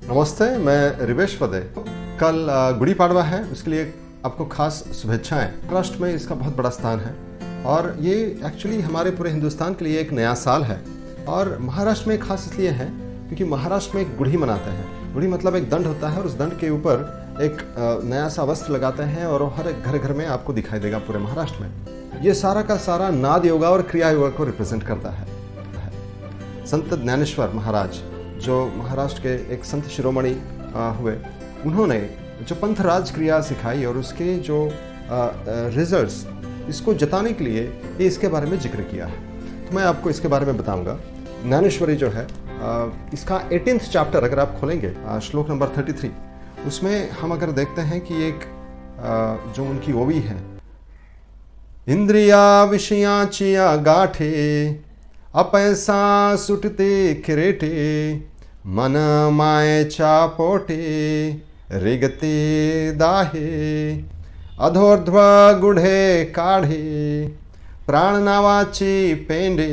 नमस्ते, मैं रिवेश वदे। कल गुड़ी पाड़वा है, उसके लिए आपको खास शुभेच्छाएं। महाराष्ट्र में इसका बहुत बड़ा स्थान है और ये एक्चुअली हमारे पूरे हिंदुस्तान के लिए एक नया साल है। और महाराष्ट्र में खास इसलिए है क्योंकि महाराष्ट्र में एक गुड़ी मनाते हैं। गुड़ी मतलब एक दंड होता है और उस दंड के ऊपर एक नया सा वस्त्र लगाते हैं और हर एक घर घर में आपको दिखाई देगा पूरे महाराष्ट्र में। ये सारा का सारा नाद योगा और क्रिया योगा को रिप्रेजेंट करता है। संत ज्ञानेश्वर महाराज जो महाराष्ट्र के एक संत शिरोमणि हुए, उन्होंने जो पंथराज क्रिया सिखाई और उसके जो रिजल्ट्स, इसको जताने के लिए ये इसके बारे में जिक्र किया है। तो मैं आपको इसके बारे में बताऊंगा। ज्ञानेश्वरी जो है इसका 18th चैप्टर अगर आप खोलेंगे, श्लोक नंबर 33, उसमें हम अगर देखते हैं कि एक जो उनकी ओवी है, इंद्रिया विषयाचिया गाठे अपैसा सुटते खिरेटे मन मायेच्या पोटे रिगते दाहे अधोर्ध्व गुढे काढे प्राण नावाची पेंडे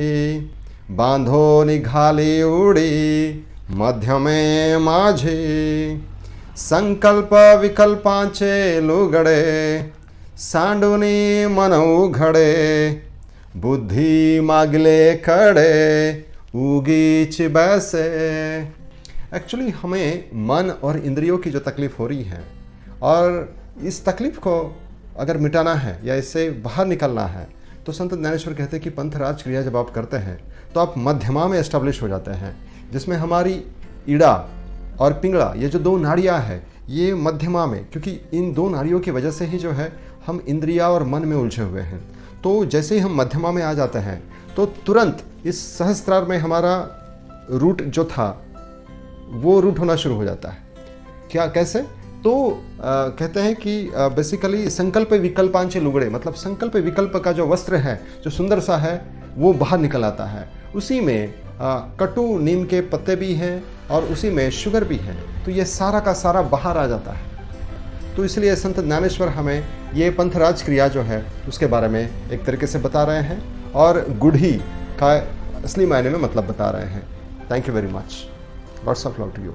बांधो निघाले उडे मध्यमे माझे संकल्प विकल्पांचे लुगडे सांडूनी मन उघडे बुद्धि मागले खड़े उगीच बैसे। एक्चुअली हमें मन और इंद्रियों की जो तकलीफ हो रही है और इस तकलीफ को अगर मिटाना है या इससे बाहर निकलना है, तो संत ज्ञानेश्वर कहते हैं कि पंथराज क्रिया जब आप करते हैं तो आप मध्यमा में एस्टेब्लिश हो जाते हैं, जिसमें हमारी ईड़ा और पिंगला, ये जो दो नाड़ियाँ हैं, ये मध्यमा में, क्योंकि इन दो नाड़ियों की वजह से ही जो है हम इंद्रिया और मन में उलझे हुए हैं। तो जैसे ही हम मध्यमा में आ जाते हैं तो तुरंत इस सहस्त्रार में हमारा रूट जो था वो रूट होना शुरू हो जाता है। क्या, कैसे? तो कहते हैं कि बेसिकली संकल्प विकल्पांचे लुगड़े, मतलब संकल्प विकल्प का जो वस्त्र है, जो सुंदर सा है, वो बाहर निकल आता है। उसी में कटु नीम के पत्ते भी हैं और उसी में शुगर भी है, तो ये सारा का सारा बाहर आ जाता है। तो इसलिए संत ज्ञानेश्वर हमें ये पंथराज क्रिया जो है उसके बारे में एक तरीके से बता रहे हैं और गुढ़ी का असली मायने में मतलब बता रहे हैं। Thank you very much. Lots of love to you.